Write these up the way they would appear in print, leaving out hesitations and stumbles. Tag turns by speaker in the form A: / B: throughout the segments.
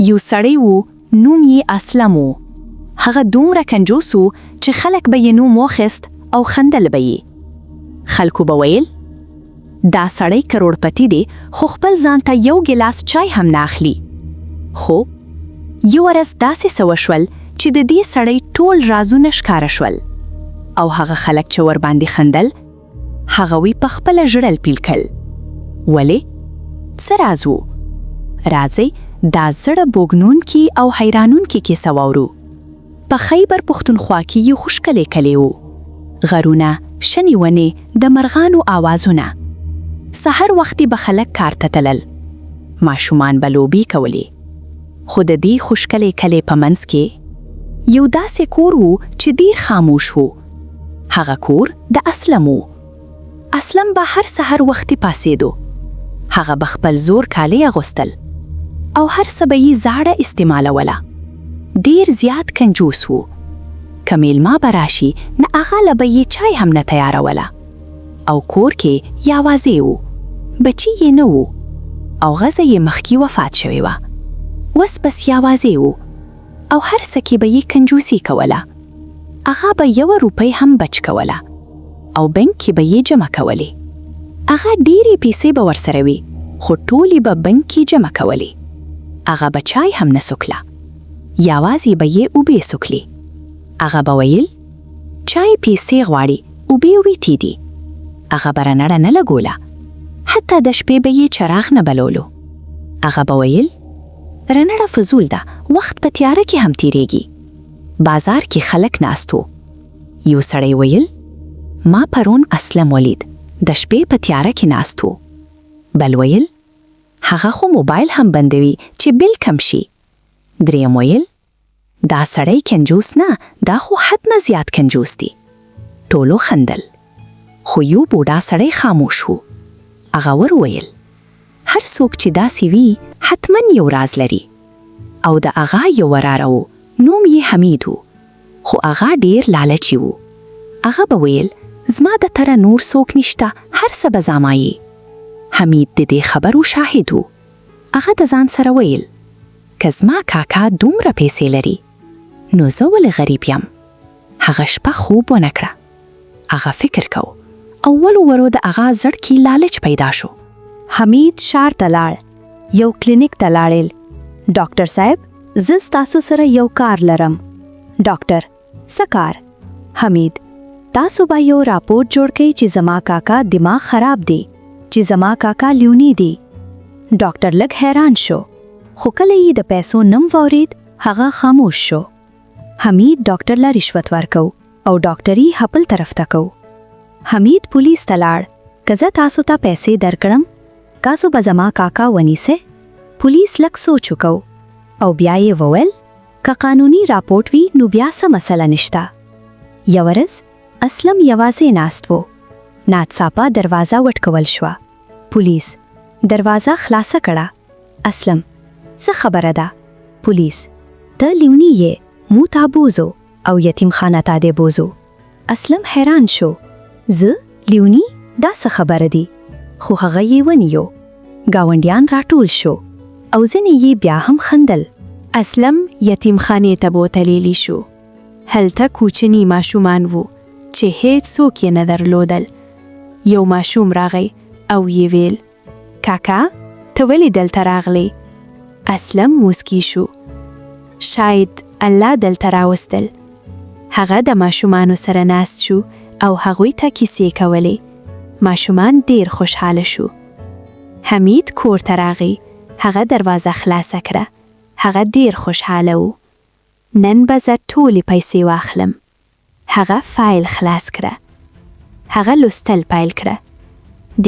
A: یو سړی و، نوم یې اسلم و. هغه دومره کنجوس و چې خلک به یې نوم واخیست او خندل به یې. خلکو به ویل دا سړی کروڑپتی دی خو خپل ځان ته یو ګیلاس چای هم نه اخلي. خو یو ورځ داسې څه وشول چې د دې سړی ټول رازونه ښکاره شول او هغه خلک چې ورباندې خندل هغوی په خپله ژړل پیل کړل. ولې؟ څه راز و؟ راځئ دا زړه بوږنونکي او حیرانونکي کیسه واورو. په خیبر پښتونخوا کې یو ښکلی کلی و. غرونه، شنې ونې، د مرغانو آوازونه. سحر وختي به خلک کار ته تلل. ماشومان به لوبې کولې. خو د دې ښکلي کلي په منځ کې یو داسې کور و چې ډېر خاموش و. هغه کور د اسلم و. اسلم به هر سحر وختي پاسېدو. هغه به خپل زور کالي اغوستل او هر څه به یې زاړه استعمالوله. ډېر زیات کنجوس و. که میلمه به راشي نه هغه له به یې چای هم نه تیاروله. او کور کې یوازې و. بچی یې نه و او غزه یې مخکې وفات شوې وه. اوس بس یوازې و او هر څه کې به یې کنجوسي کوله. هغه به 1 روپۍ هم بچ کوله او بنک کې به یې جمع کولې. هغه ډېرې پیسې به ورسره وي خو ټولې به بنک کې جمع کولې. هغه به چای هم نه څښله. یوازې به یې اوبې څښلې. هغه به ویل چای پیسې غواړي، اوبې ویتې دي. هغه به رنړه نه لګوله. حتی د شپې به یې چراغ نه بلولو. هغه به ویل رنړه فضول ده، وخت په تیاره کې هم تیریږي. بازار کې خلک ناست وو. یو سړی ویل ما پرون اسلم ولید، د شپې په تیاره کې ناست وو. بل ویل هغه خو موبایل هم بندوي چې بل کم شي. دریم ویل دا سړی کنجوس نه، دا خو حد نه زیات کنجوس دی. ټولو خندل. خو یو بوډا سړی خاموش وو. هغه ور ویل هر څوک چې داسې وي حتما یو راز لري. او د هغه یو وراره و، نوم یې حمید و. خو هغه ډېر لالچي و. هغه به ویل زما د تره نور څوک نشته، هر څه به زامایي. حمید د دې خبرو شاهد و. هغه د ځان سره ویل که زما کاکا دومره پیسې لري نو زه ولې غریب یم. هغه شپه خوب ونه کړه. هغه فکر کو او ورو د هغه زړه لالچ پیدا شو.
B: حمید ښار ته لاړ. یو کلینیک ته لاړل. ډاکټر صاحب زه ستاسو سره یو کار لرم. ډاکټر څه کار؟ حمید تاسو به یو راپورټ جوړ کړئ چې زما کاکا دماغ خراب دی، چې زما کاکا لیونی دی. ډاکټر لږ حیران شو خو کله یې د پیسو نوم واورید هغه خاموش شو. حمید ډاکټر له رشوت ورکو او ډاکټري خپل طرف ته کو. حمید پولیس ته لاړ. که زه تاسو ته پیسې درکړم تاسو به زما کاکا ونیسئ؟ پولیس لږ سوچ وکړ او بیا یې وویل که قانوني راپورټ وي نو بیا څه مسله نشته. یوه ورځ اسلم یوازې ناست و. ناڅاپه دروازه وټکول شوه. پولیس دروازه خلاصه کړه. اسلم څه خبره ده؟ پولیس ته لیونی یې، مو تا بوزو او یتیم خانه ته دې بوزو. اسلم حیران شو. زه لیونی؟ دا څه خبره دی؟ خو هغه یې ونیو. گاونډیان راټول شو او ځینې یې بیا هم خندل.
A: اسلم یتیم خانې ته بوتلیلی شو. هلته کوچني ماشومان وو چې هیڅ څوک یې نه درلودل. یو ماشوم راغی او یې ویل کاکا ته ولې دلته راغلی؟ اسلم موسکی شو. شاید الله دلته راوستل. هغه د ماشومانو سره ناست شو او هغوی ته کیسې کولې. ماشومان ډیر خوشحاله شو. حمید کور ته راغی. هغه دروازه خلاصه کړه. هغه ډیر خوشحاله و. نن به زه ټولې پیسې واخلم. هغه فایل خلاص کړه. هغه لوستل پیل کړه.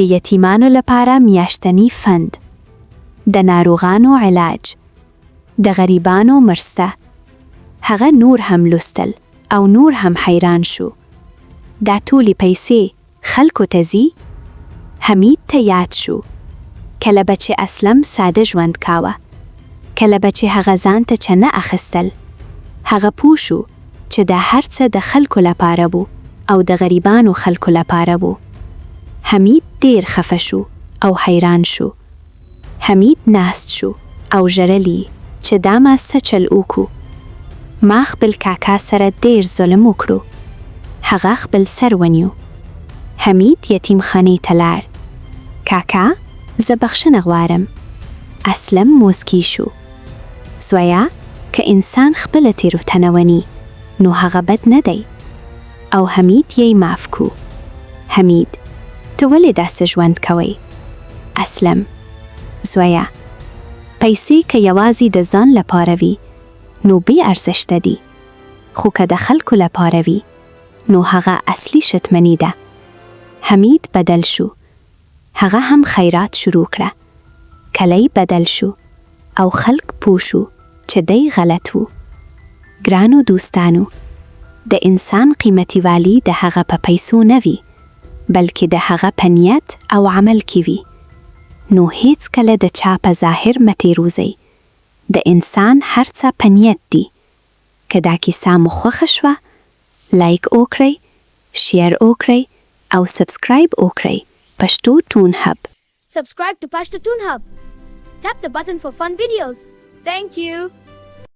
A: د یتیمانو لپاره میاشتنی فند، د ناروغانو علاج، د غریبانو مرسته. هغه نور هم لوستل او نور هم حیران شو. دا ټولې پیسې خلکو ته ځي؟ حمید ته یاد شو کله به چې اسلم ساده ژوند کاوه، کله به چې هغه ځان ته چنه اخیستل. هغه پوه شو چې دا هر څه د خلکو لپاره وو او د غریبانو خلکو لپاره وو. حمید ډیر خفه شو او حیران شو. حمید ناست شو او ژړلی چې
B: چې دا ما څه چل وکړو. ما خپل کاکا سره ډېر ظلم وکړو. هغه خپل سر ونیو. حمید یتیمخانې ته لاړ. کاکا زه بخښنه غواړم. اسلم موسکی شو. زویا که انسان خپله تېروتنه ونی نو هغه بد نه دی. او حمید یې معاف کو. حمید ته ولې داسې ژوند کوئ؟ اسلم زویا پیسې که یوازې د ځان لپاره وي نو بې ارزښته دي، خو که د خلکو لپاره وي نو هغه اصلي شتمني ده. حمید بدل شو. هغه هم خیرات شروع کړه. کلی بدل شو او خلک پوه شو چې دی غلط وو. ګرانو دوستانو، د انسان قیمتي والی د هغه په پیسو نه وي، بلکې د هغه په نیت او عمل کې وي. نو هیڅ کله د چا په ظاهر مه تېروځئ. د انسان هر څه په نیت دي. که دا کیسه مو خوښه شوه، لایک وکړئ، شیر وکړئ او سبسکرایب وکړئ. پښتو ټون هب.
C: Subscribe to Pashto Toon Hub. Tap the button for fun videos. Thank you.